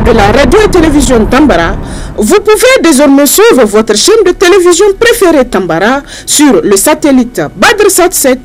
de la radio et télévision Tambara, vous pouvez désormais suivre votre chaîne de télévision préférée Tambara sur le satellite Badrsat 7,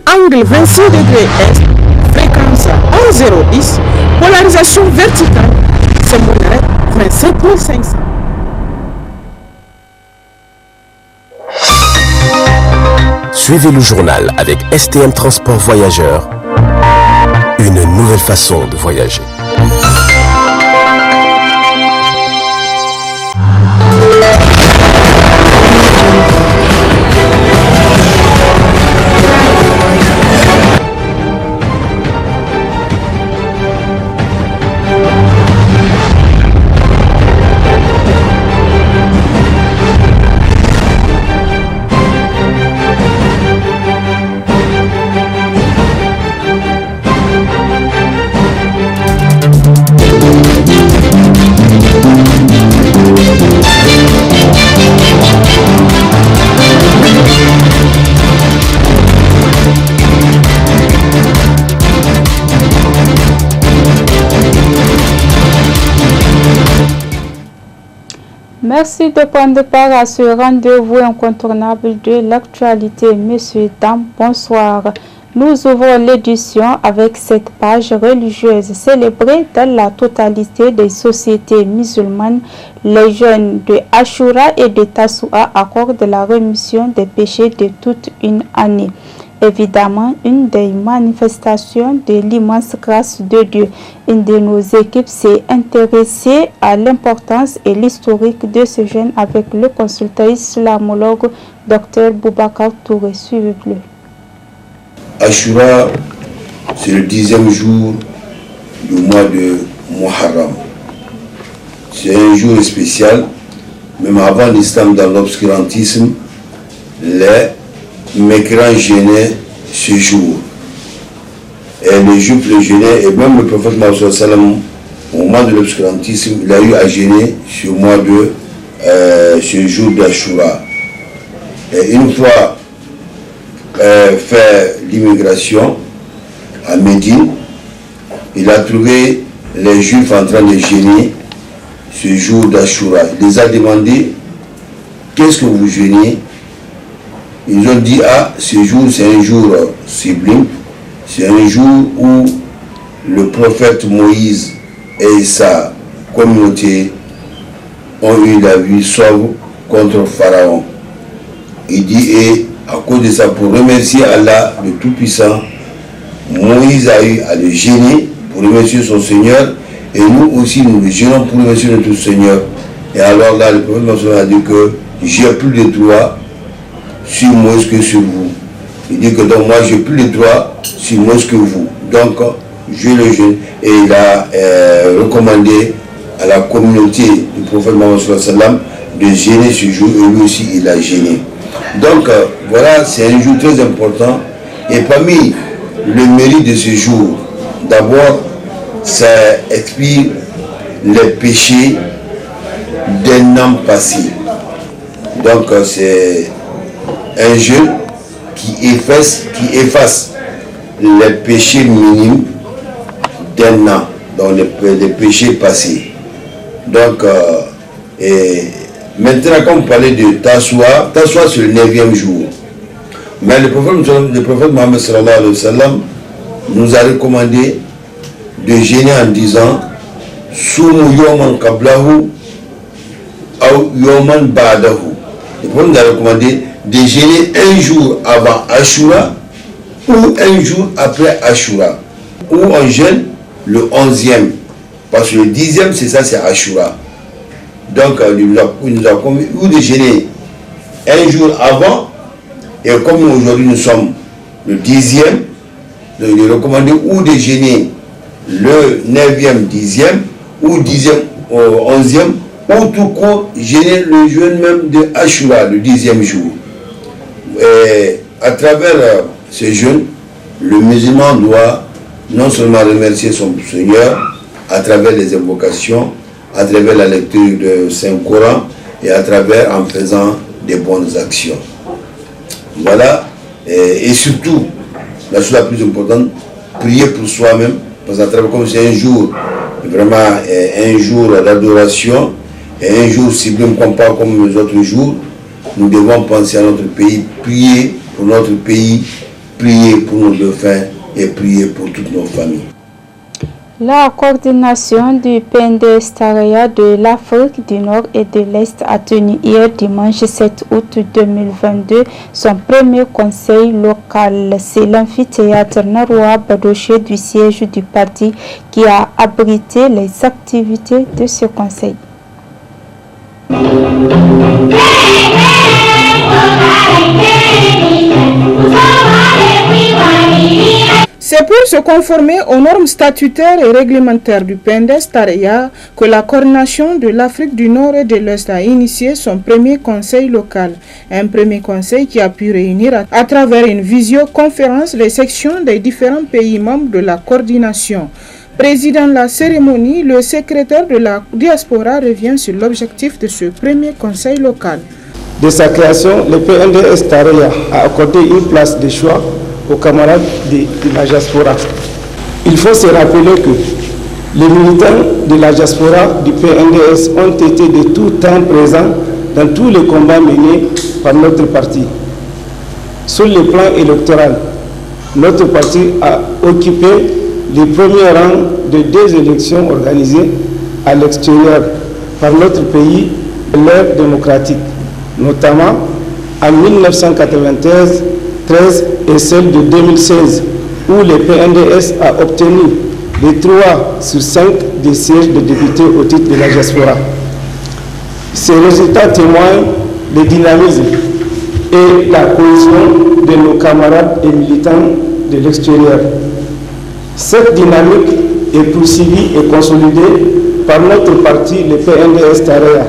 angle 26 degrés Est, fréquence 11010, polarisation verticale, symbole 27500. Suivez le journal avec STM Transport Voyageurs. Une nouvelle façon de voyager. Merci de prendre part à ce rendez-vous incontournable de l'actualité. Messieurs, dames, bonsoir. Nous ouvrons l'édition avec cette page religieuse célébrée dans la totalité des sociétés musulmanes. Les jeûnes de Ashura et de Tasu'a accordent la rémission des péchés de toute une année. Évidemment, une des manifestations de l'immense grâce de Dieu. Une de nos équipes s'est intéressée à l'importance et l'historique de ce jeûne avec le consultant islamologue Dr Boubacar Touré. Suivez-le. Ashura, c'est le 10e jour du mois de Muharram. C'est un jour spécial. Même avant l'islam, dans l'obscurantisme, les mécréants jeûnaient ce jour. Et les juifs le jeûnaient, et même le prophète Mohammed sallam, au moment de l'obscurantisme, il a eu à jeûner ce jour d'Ashura. Et une fois fait l'immigration à Médine, il a trouvé les juifs en train de jeûner ce jour d'Ashura. Il les a demandé, qu'est-ce que vous jeûnez? Ils ont dit, ah, ce jour c'est un jour sublime, c'est un jour où le prophète Moïse et sa communauté ont eu la vie sauve contre Pharaon. Il dit, et à cause de ça, pour remercier Allah le Tout-Puissant, Moïse a eu à le jeûner pour remercier son Seigneur, et nous aussi nous le jeûnons pour remercier notre Seigneur. Et alors là, le prophète Mohammed a dit que j'ai plus de droit sur Moïse que sur vous. Il dit que donc moi j'ai plus de droit sur Moïse que vous. Donc je le jeûne. Et il a recommandé à la communauté du prophète Mohammed de jeûner ce jour, et lui aussi il a jeûné. Donc voilà, c'est un jour très important. Et parmi le mérite de ce jour, d'abord, ça expire les péchés d'un an passé. Donc c'est un jeûne qui efface les péchés minimes d'un an, donc les péchés passés. Donc, et maintenant, quand on parlait de Tasu'a c'est le 9e jour. Mais le prophète Mohammed sallallahu alayhi wa sallam nous a recommandé de jeûner en disant Sumu yoman qablahu ou yoman ba'dahu. Le prophète nous a recommandé de jeûner un jour avant Ashura ou un jour après Ashura. Ou on jeûne le 11e. Parce que le 10e, c'est ça, c'est Ashura. Donc, il nous a convenu ou de jeûner un jour avant, et comme aujourd'hui nous sommes le 10e, donc il est recommandé ou de jeûner le 9e, 10e, ou 10e, 11e, ou tout court, jeûner le jeûne même de Ashura, le 10e jour. Et à travers ce jeûne, le musulman doit non seulement remercier son Seigneur à travers les invocations, à travers la lecture du Saint-Coran et à travers en faisant des bonnes actions. Voilà, et surtout, la chose la plus importante, prier pour soi-même, parce qu'à travers comme c'est un jour vraiment un jour d'adoration et un jour sublime comme les autres jours. Nous devons penser à notre pays, prier pour notre pays, prier pour nos dauphins et prier pour toutes nos familles. La coordination du PNDS Taraya de l'Afrique du Nord et de l'Est a tenu hier dimanche 7 août 2022 son premier conseil local. C'est l'amphithéâtre Naroua Badoché du siège du parti qui a abrité les activités de ce conseil. C'est pour se conformer aux normes statutaires et réglementaires du PNDS Taraya que la coordination de l'Afrique du Nord et de l'Est a initié son premier conseil local. Un premier conseil qui a pu réunir à travers une visioconférence les sections des différents pays membres de la coordination. Président de la cérémonie, le secrétaire de la diaspora revient sur l'objectif de ce premier conseil local. De sa création, le PNDS Taraya a accordé une place de choix aux camarades de la diaspora. Il faut se rappeler que les militants de la diaspora du PNDS ont été de tout temps présents dans tous les combats menés par notre parti. Sur le plan électoral, notre parti a occupé les premiers rangs de 2 élections organisées à l'extérieur par notre pays de l'ère démocratique, notamment en 1993 et celle de 2016, où le PNDS a obtenu les 3 sur 5 des sièges de députés au titre de la diaspora. Ces résultats témoignent du dynamisme et la cohésion de nos camarades et militants de l'extérieur. Cette dynamique est poursuivie et consolidée par notre parti, le PNDS Taraya,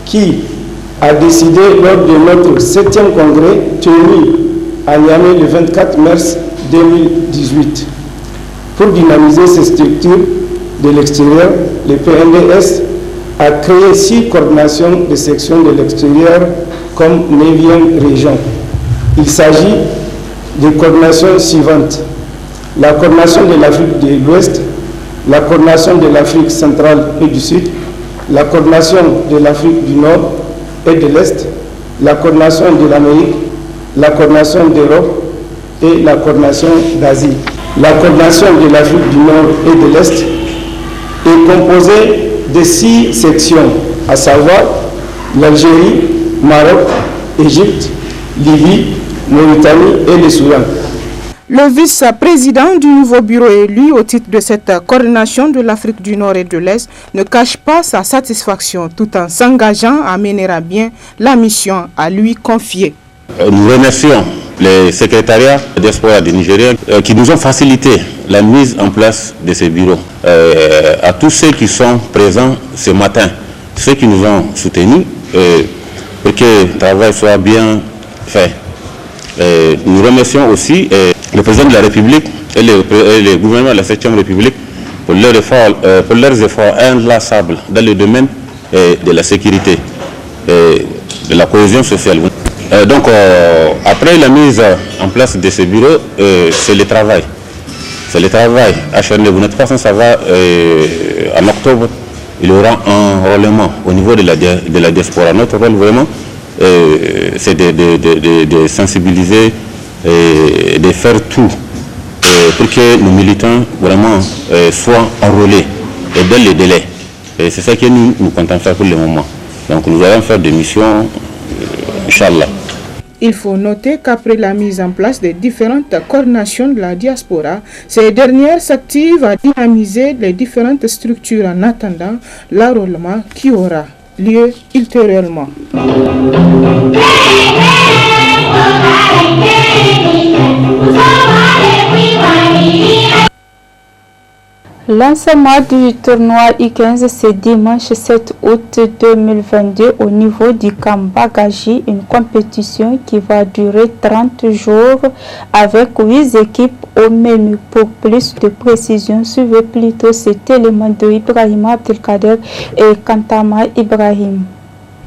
qui a décidé lors de notre 7e congrès tenu à Niamey le 24 mars 2018. Pour dynamiser ces structures de l'extérieur, le PNDS a créé 6 coordinations de sections de l'extérieur comme 9e région. Il s'agit des coordinations suivantes: la coordination de l'Afrique de l'Ouest, la coordination de l'Afrique centrale et du Sud, la coordination de l'Afrique du Nord et de l'Est, la coordination de l'Amérique, la coordination d'Europe et la coordination d'Asie. La coordination de l'Afrique du Nord et de l'Est est composée de 6 sections, à savoir l'Algérie, Maroc, Égypte, Libye, Mauritanie et le Soudan. Le vice-président du nouveau bureau élu au titre de cette coordination de l'Afrique du Nord et de l'Est ne cache pas sa satisfaction tout en s'engageant à mener à bien la mission à lui confiée. Nous remercions les secrétariats de diaspora du Nigeria qui nous ont facilité la mise en place de ces bureaux. À tous ceux qui sont présents ce matin, ceux qui nous ont soutenus pour que le travail soit bien fait. Nous remercions aussi le président de la République et le gouvernement de la 7e République pour leurs efforts inlassables dans le domaine de la sécurité et de la cohésion sociale. Donc, après la mise en place de ces bureaux, c'est le travail. C'est le travail acharné. Vous n'êtes pas sans savoir, en octobre, il y aura un enrôlement au niveau de la diaspora. Notre rôle, vraiment, c'est de sensibiliser et de faire tout pour que nos militants, vraiment, soient enrôlés et dans les délais. Et c'est ça que nous comptons faire pour le moment. Donc, nous allons faire des missions, Inch'Allah. Il faut noter qu'après la mise en place des différentes coordinations de la diaspora, ces dernières s'activent à dynamiser les différentes structures en attendant l'enrôlement qui aura lieu ultérieurement. Lancement du tournoi U15 ce dimanche 7 août 2022 au niveau du camp Bagaji, une compétition qui va durer 30 jours avec 8 équipes au menu. Pour plus de précision, suivez plutôt cet élément de Ibrahim Abdelkader et Kantama Ibrahim.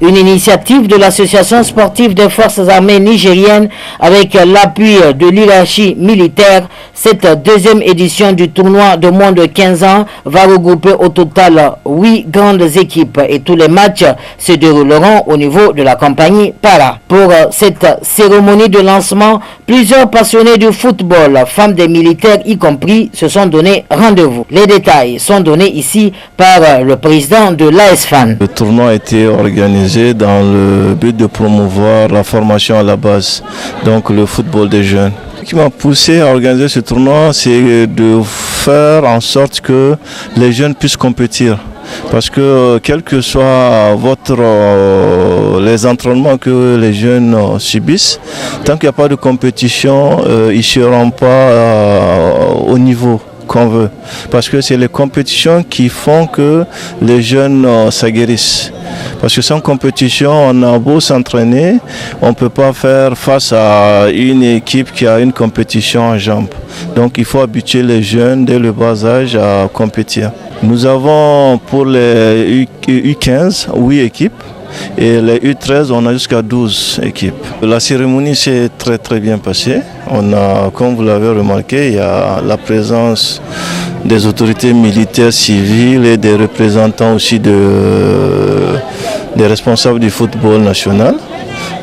Une initiative de l'association sportive des forces armées nigériennes avec l'appui de l'hierarchie militaire. Cette deuxième édition du tournoi de moins de 15 ans va regrouper au total 8 grandes équipes et tous les matchs se dérouleront au niveau de la compagnie Para. Pour cette cérémonie de lancement, plusieurs passionnés du football, femmes des militaires y compris, se sont donné rendez-vous. Les détails sont donnés ici par le président de l'ASFAN. Le tournoi a été organisé dans le but de promouvoir la formation à la base, donc le football des jeunes. Ce qui m'a poussé à organiser ce tournoi, c'est de faire en sorte que les jeunes puissent compétir. Parce que quel que soit les entraînements que les jeunes subissent, tant qu'il n'y a pas de compétition, ils ne seront pas au niveau qu'on veut. Parce que c'est les compétitions qui font que les jeunes s'aguerrissent. Parce que sans compétition, on a beau s'entraîner, on ne peut pas faire face à une équipe qui a une compétition en jambes. Donc il faut habituer les jeunes dès le bas âge à compétir. Nous avons pour les U15 8 équipes et les U13 on a jusqu'à 12 équipes. La cérémonie s'est très bien passée. On a, comme vous l'avez remarqué, il y a la présence des autorités militaires, civiles et des représentants aussi des responsables du football national.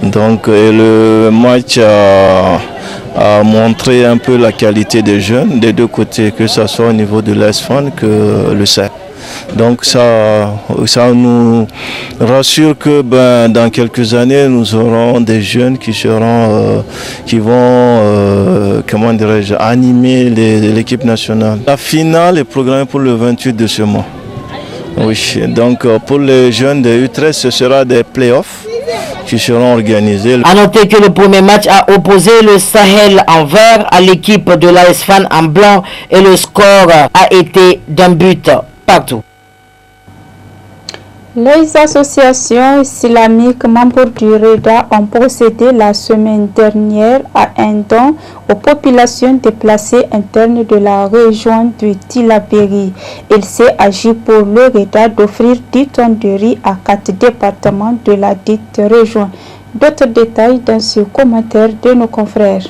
Donc le match a montré un peu la qualité des jeunes des deux côtés, que ce soit au niveau de l'ASFAN que le SAC. Donc ça nous rassure que dans quelques années, nous aurons des jeunes qui vont animer l'équipe nationale. La finale est programmée pour le 28 de ce mois. Oui, donc pour les jeunes de U13, ce sera des playoffs qui seront organisés. A noter que le premier match a opposé le Sahel en vert à l'équipe de l'ASFAN en blanc et le score a été d'un but partout. Les associations islamiques membres du REDA ont procédé la semaine dernière à un don aux populations déplacées internes de la région de Tillabéri. Il s'est agi pour le REDA d'offrir 10 tonnes de riz à 4 départements de la dite région. D'autres détails dans ce commentaire de nos confrères.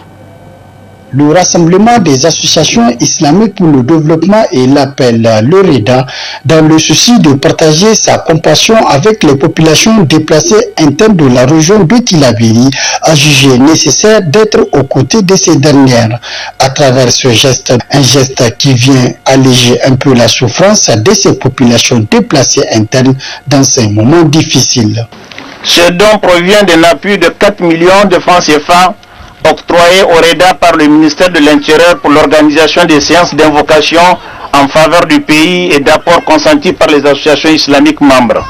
Le rassemblement des associations islamiques pour le développement et l'appel le REDA dans le souci de partager sa compassion avec les populations déplacées internes de la région de Tillabéri a jugé nécessaire d'être aux côtés de ces dernières à travers ce geste, un geste qui vient alléger un peu la souffrance de ces populations déplacées internes dans ces moments difficiles. Ce don provient d'un appui de 4 millions de francs CFA octroyé au REDA par le ministère de l'Intérieur pour l'organisation des séances d'invocation en faveur du pays et d'apports consentis par les associations islamiques membres.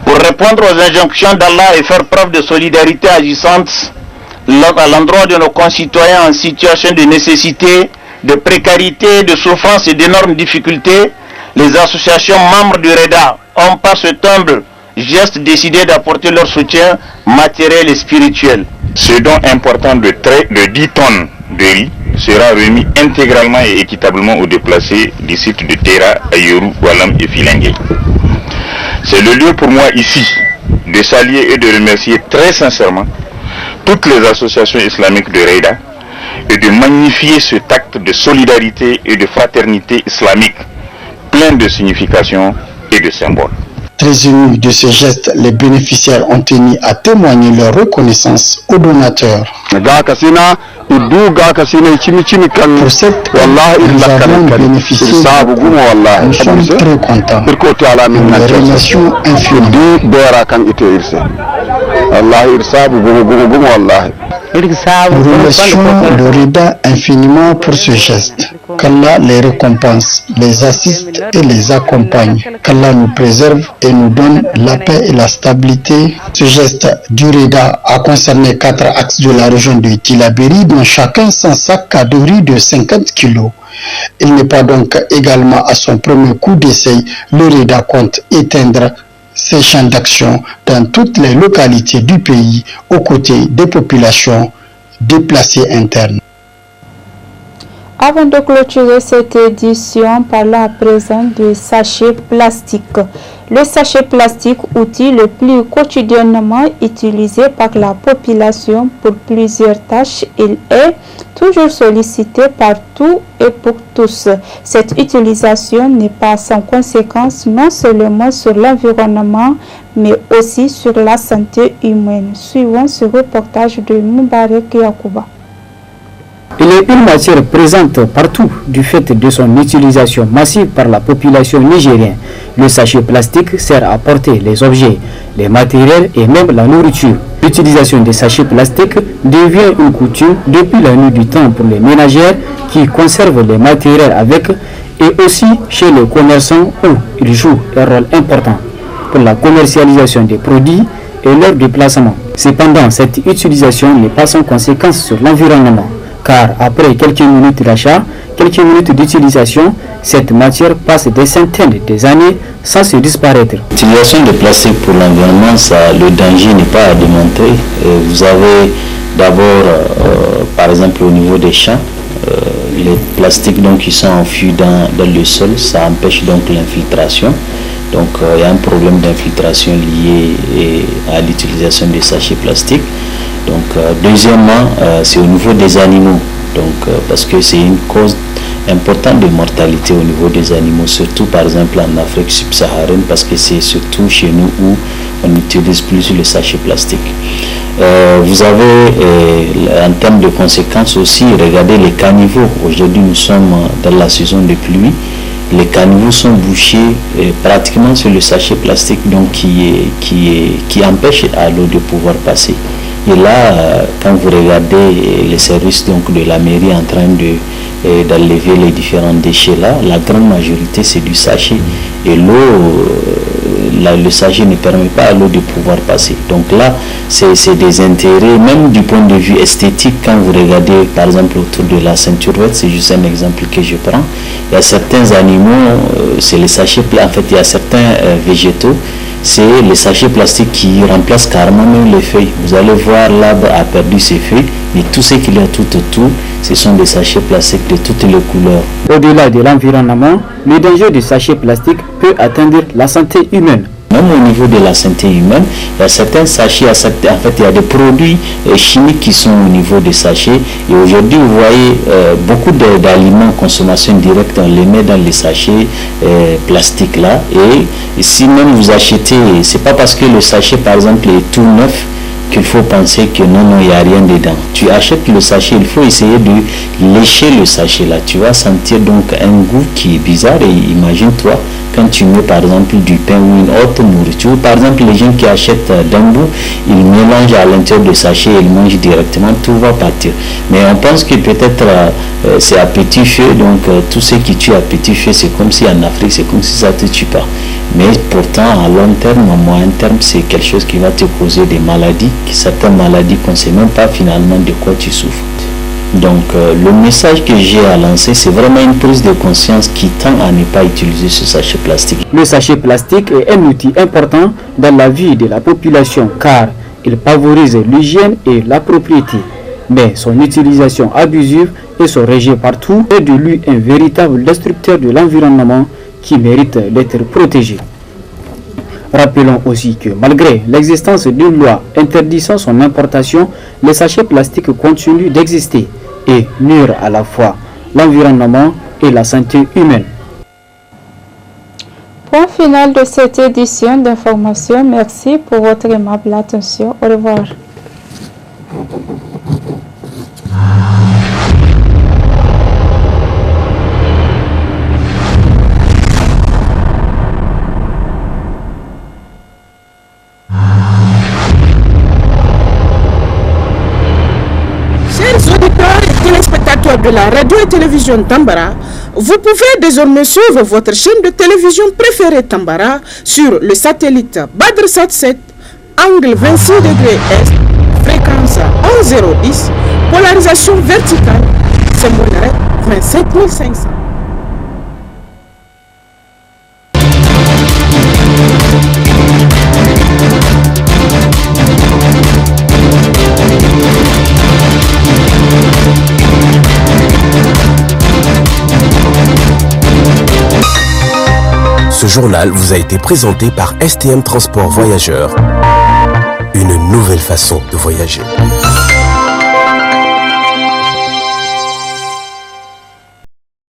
Pour répondre aux injonctions d'Allah et faire preuve de solidarité agissante à l'endroit de nos concitoyens en situation de nécessité, de précarité, de souffrance et d'énormes difficultés, les associations membres du REDA ont par ce humble geste décidé d'apporter leur soutien matériel et spirituel. Ce don important de 10 tonnes de riz sera remis intégralement et équitablement aux déplacés du site de Terra, Ayoru, Walam et Filengue. C'est le lieu pour moi ici de saluer et de remercier très sincèrement toutes les associations islamiques de REDA et de magnifier cet acte de solidarité et de fraternité islamique plein de signification et de symboles. Très émus de ce geste, les bénéficiaires ont tenu à témoigner leur reconnaissance aux donateurs. Pour cette nous avons bénéficié, nous sommes très contents. Une relation infinie. Nous remercions le REDA infiniment pour ce geste. Qu'Allah les récompense, les assiste et les accompagne. Qu'Allah nous préserve et nous donne la paix et la stabilité. Ce geste du REDA a concerné 4 axes de la région de Tillabéri, dont chacun sans sac de riz de 50 kg. Il n'est pas donc également à son premier coup d'essai. Le REDA compte éteindre ses champs d'action dans toutes les localités du pays aux côtés des populations déplacées internes. Avant de clôturer cette édition, parlons à présent de sachets plastiques. Le sachet plastique, outil le plus quotidiennement utilisé par la population pour plusieurs tâches, il est toujours sollicité partout et pour tous. Cette utilisation n'est pas sans conséquence non seulement sur l'environnement, mais aussi sur la santé humaine. Suivons ce reportage de Moubarek Yakouba. Il est une matière présente partout du fait de son utilisation massive par la population nigérienne. Le sachet plastique sert à porter les objets, les matériels et même la nourriture. L'utilisation des sachets plastiques devient une coutume depuis la nuit du temps pour les ménagères qui conservent les matériels avec et aussi chez les commerçants où ils jouent un rôle important pour la commercialisation des produits et leur déplacement. Cependant, cette utilisation n'est pas sans conséquence sur l'environnement, car après quelques minutes d'achat, quelques minutes d'utilisation, cette matière passe des centaines d'années sans se disparaître. L'utilisation de plastique pour l'environnement, le danger n'est pas à démontrer. Vous avez d'abord, par exemple, au niveau des champs, les plastiques donc, qui sont enfouis dans le sol, ça empêche donc l'infiltration. Donc il y a un problème d'infiltration lié à l'utilisation des sachets plastiques. Donc deuxièmement, c'est au niveau des animaux, donc parce que c'est une cause importante de mortalité au niveau des animaux, surtout par exemple en Afrique subsaharienne, parce que c'est surtout chez nous où on utilise plus le sachet plastique. Vous avez en termes de conséquences aussi, regardez les caniveaux. Aujourd'hui nous sommes dans la saison de pluie. Les caniveaux sont bouchés pratiquement sur le sachet plastique, donc qui empêche à l'eau de pouvoir passer. Et là, quand vous regardez les services donc, de la mairie en train d'enlever les différents déchets là, la grande majorité c'est du sachet. Et l'eau, le sachet ne permet pas à l'eau de pouvoir passer. Donc là, c'est des intérêts, même du point de vue esthétique, quand vous regardez par exemple autour de la ceinture verte, c'est juste un exemple que je prends. Il y a certains animaux, c'est les sachets, en fait il y a certains végétaux, c'est les sachets plastiques qui remplacent carrément même les feuilles. Vous allez voir, l'arbre a perdu ses feuilles, mais tout ce qu'il y a tout autour, ce sont des sachets plastiques de toutes les couleurs. Au-delà de l'environnement, le danger du sachet plastique peut atteindre la santé humaine. Même au niveau de la santé humaine, il y a certains sachets, en fait il y a des produits chimiques qui sont au niveau des sachets. Et aujourd'hui, vous voyez beaucoup d'aliments en consommation directe, on les met dans les sachets plastiques là. Et si même vous achetez, c'est pas parce que le sachet par exemple est tout neuf qu'il faut penser que non, il n'y a rien dedans. Tu achètes le sachet, il faut essayer de lécher le sachet là. Tu vas sentir donc un goût qui est bizarre. Et imagine-toi, quand tu mets par exemple du pain ou une autre nourriture, par exemple les gens qui achètent d'un bout, ils mélangent à l'intérieur du sachet, ils mangent directement, tout va partir. Mais on pense que peut-être c'est à petit feu, donc tout ce qui tue à petit feu, c'est comme si en Afrique, c'est comme si ça ne te tue pas. Mais pourtant, à long terme, à moyen terme, c'est quelque chose qui va te causer des maladies, certaines maladies qu'on ne sait même pas finalement de quoi tu souffres. Donc le message que j'ai à lancer, c'est vraiment une prise de conscience qui tend à ne pas utiliser ce sachet plastique. Le sachet plastique est un outil important dans la vie de la population car il favorise l'hygiène et la propriété. Mais son utilisation abusive et son rejet partout est de lui un véritable destructeur de l'environnement qui mérite d'être protégé. Rappelons aussi que malgré l'existence d'une loi interdisant son importation, les sachets plastiques continuent d'exister et nuire à la fois l'environnement et la santé humaine. Point final de cette édition d'information. Merci pour votre aimable attention. Au revoir. De la radio et télévision Tambara, vous pouvez désormais suivre votre chaîne de télévision préférée Tambara sur le satellite BadrSat 7, angle 26 degrés Est, fréquence 11010, polarisation verticale, symbole 27500. Ce journal vous a été présenté par STM Transport Voyageurs. Une nouvelle façon de voyager.